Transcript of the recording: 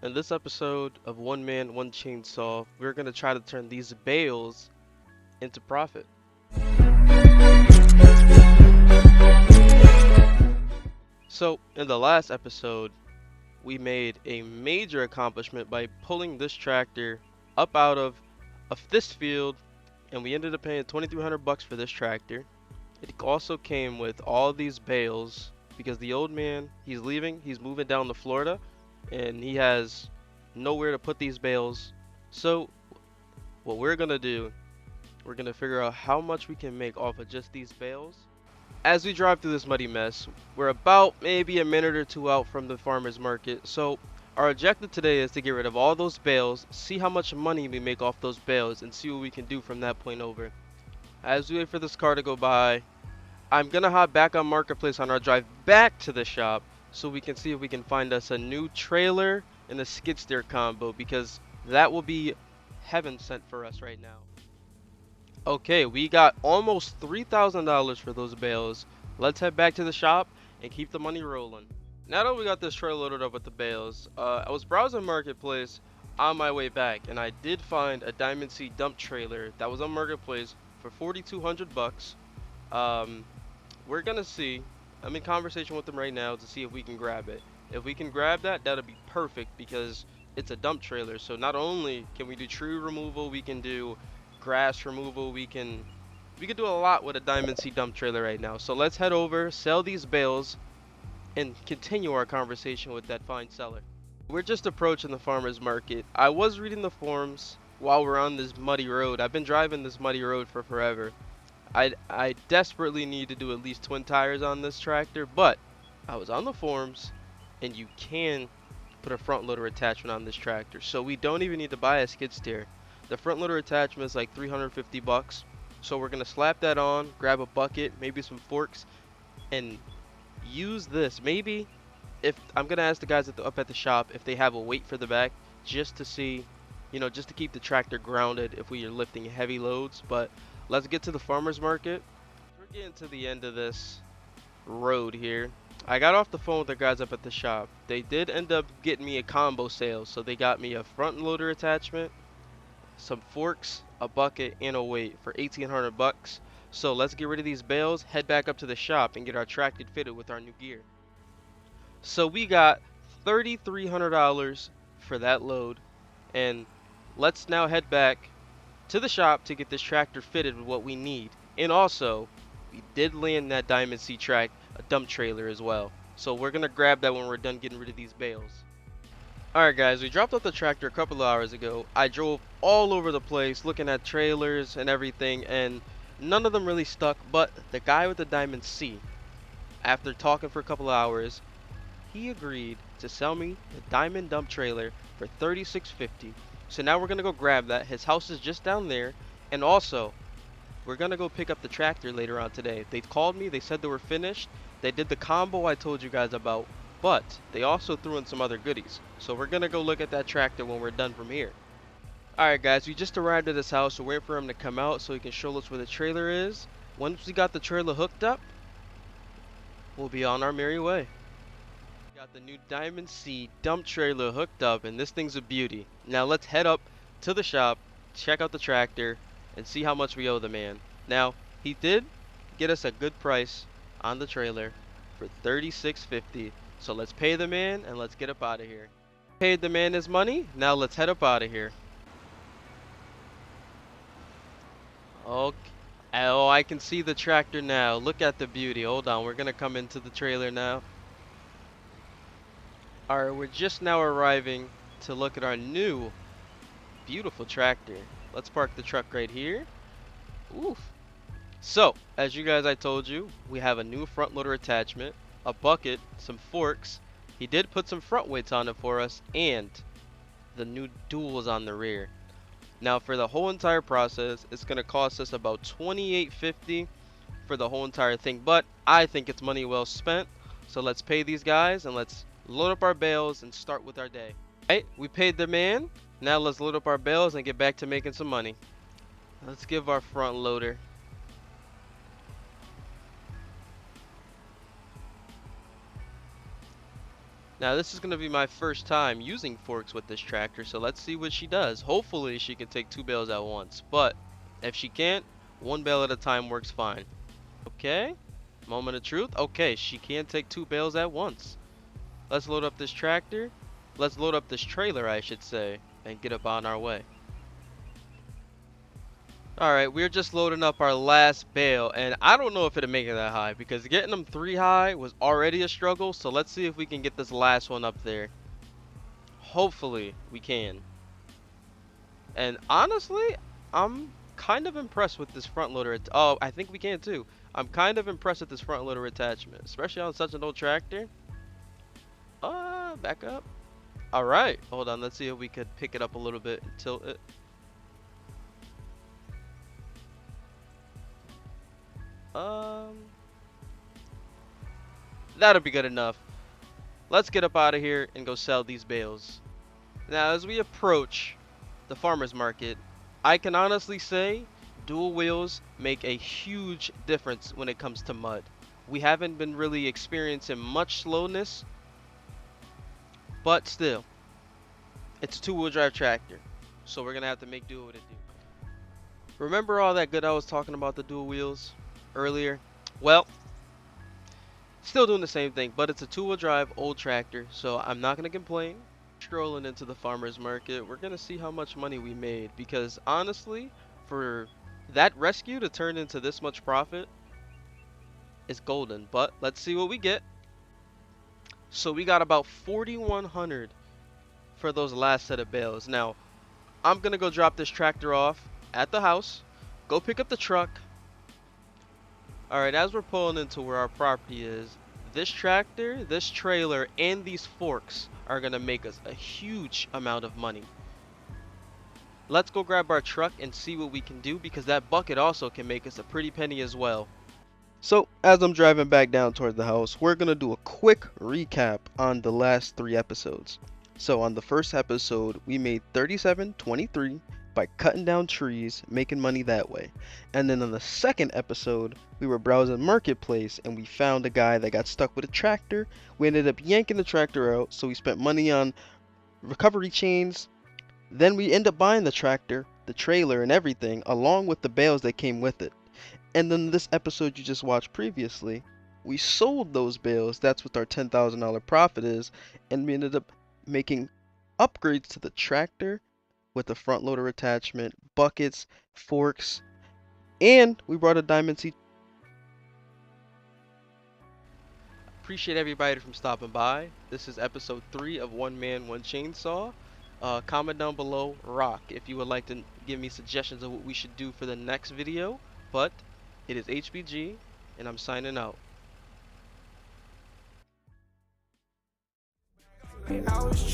In this episode of One Man, One Chainsaw, we're going to try to turn these bales into profit. So, in the last episode, we made a major accomplishment by pulling this tractor up out of this field, and we ended up paying 2,300 bucks for this tractor. It also came with all these bales because the old man, he's leaving, he's moving down to Florida, and he has nowhere to put these bales. So, what we're gonna do, we're gonna figure out how much we can make off of just these bales. As we drive through this muddy mess, we're about maybe a minute or two out from the farmer's market. So our objective today is to get rid of all those bales, see how much money we make off those bales, and see what we can do from that point over. As we wait for this car to go by, I'm gonna hop back on Marketplace on our drive back to the shop so we can see if we can find us a new trailer and a skid steer combo, because that will be heaven sent for us right now. Okay, we got almost $3,000 for those bales. Let's head back to the shop and keep the money rolling. Now that we got this trailer loaded up with the bales, I was browsing Marketplace on my way back, and I did find a Diamond Sea dump trailer that was on Marketplace for 4,200 bucks. Um, we're gonna see. I'm in conversation with them right now to see if we can grab it. If we can grab that, that'll be perfect because it's a dump trailer. So not only can we do tree removal, we can do grass removal, we can do a lot with a Diamond Sea dump trailer right now. So let's head over, sell these bales, and continue our conversation with that fine seller. We're just approaching the farmer's market. I was reading the forums while we're on this muddy road. I've been driving this muddy road for forever. I desperately need to do at least twin tires on this tractor, but I was on the forums and you can put a front loader attachment on this tractor. So we don't even need to buy a skid steer. The front loader attachment is like 350 bucks. So we're going to slap that on, grab a bucket, maybe some forks, and use this. Maybe if I'm going to ask the guys up at the shop if they have a weight for the back just to see, just to keep the tractor grounded if we are lifting heavy loads. But let's get to the farmer's market. We're getting to the end of this road here. I got off the phone with the guys up at the shop. They did end up getting me a combo sale, so they got me a front loader attachment, some forks, a bucket, and a weight for 1,800 bucks. So let's get rid of these bales, head back up to the shop, and get our tractor fitted with our new gear. So we got $3,300 for that load, and let's now head back to the shop to get this tractor fitted with what we need. And also, we did land that Diamond Sea track, a dump trailer as well. So we're gonna grab that when we're done getting rid of these bales. Alright guys, we dropped off the tractor a couple of hours ago. I drove all over the place looking at trailers and everything, and none of them really stuck, but the guy with the Diamond Sea, after talking for a couple of hours, he agreed to sell me the Diamond dump trailer for $36.50. So now we're gonna go grab that. His house is just down there, and also we're gonna go pick up the tractor later on today. They called me, they said they were finished. They did the combo I told you guys about, but they also threw in some other goodies. So we're gonna go look at that tractor when we're done from here. Alright guys, we just arrived at his house. We're waiting for him to come out so he can show us where the trailer is. Once we got the trailer hooked up, we'll be on our merry way. Got the new Diamond Sea dump trailer hooked up, and this thing's a beauty. Now let's head up to the shop, check out the tractor, and see how much we owe the man. Now, he did get us a good price on the trailer for $36.50. So let's pay the man and let's get up out of here. Paid the man his money, now let's head up out of here. Okay. Oh, I can see the tractor now. Look at the beauty. Hold on, we're gonna come into the trailer now. Alright, we're just now arriving to look at our new beautiful tractor. Let's park the truck right here. Oof. So, as you guys I told you, we have a new front loader attachment, a bucket, some forks. He did put some front weights on it for us, and the new duals on the rear. Now for the whole entire process, it's going to cost us about $28.50 for the whole entire thing, but I think it's money well spent. So let's pay these guys and let's load up our bales and start with our day. Alright, we paid the man. Now let's load up our bales and get back to making some money. Let's give our front loader. Now this is going to be my first time using forks with this tractor, so let's see what she does. Hopefully she can take 2 bales at once, but if she can't, 1 bale at a time works fine. Okay, moment of truth. Okay, she can take 2 bales at once. Let's load up this tractor. Let's load up this trailer, I should say, and get up on our way. Alright, we're just loading up our last bale, and I don't know if it'll make it that high, because getting them 3 high was already a struggle, so let's see if we can get this last one up there. Hopefully, we can. And honestly, I'm kind of impressed with this front loader. Oh, I think we can too. I'm kind of impressed with this front loader attachment, especially on such an old tractor. Back up. Alright, hold on, let's see if we could pick it up a little bit and tilt it. That'll be good enough. Let's get up out of here and go sell these bales. Now, as we approach the farmer's market, I can honestly say dual wheels make a huge difference when it comes to mud. We haven't been really experiencing much slowness, but still, it's a two-wheel drive tractor, so we're gonna have to make do with it. Remember all that good I was talking about the dual wheels earlier? Well, still doing the same thing, but it's a two-wheel drive old tractor, so I'm not gonna complain. Strolling into the farmer's market, we're gonna see how much money we made, because honestly, for that rescue to turn into this much profit is golden. But let's see what we get. So we got about 4,100 for those last set of bales. Now I'm gonna go drop this tractor off at the house, go pick up the truck. Alright, as we're pulling into where our property is, this tractor, this trailer, and these forks are gonna make us a huge amount of money. Let's go grab our truck and see what we can do, because that bucket also can make us a pretty penny as well. So as I'm driving back down toward the house, we're gonna do a quick recap on the last 3 episodes. So on the first episode, we made 37.23 by cutting down trees, making money that way. And then on the second episode, we were browsing Marketplace and we found a guy that got stuck with a tractor. We ended up yanking the tractor out, so we spent money on recovery chains. Then we end up buying the tractor, the trailer, and everything, along with the bales that came with it. And then this episode you just watched previously, we sold those bales. That's what our $10,000 profit is. And we ended up making upgrades to the tractor with the front loader attachment, buckets, forks, and we brought a Diamond C. Appreciate everybody from stopping by. This is episode 3 of One Man, One Chainsaw. Comment down below, rock, if you would like to give me suggestions of what we should do for the next video. But it is HBG, and I'm signing out. I was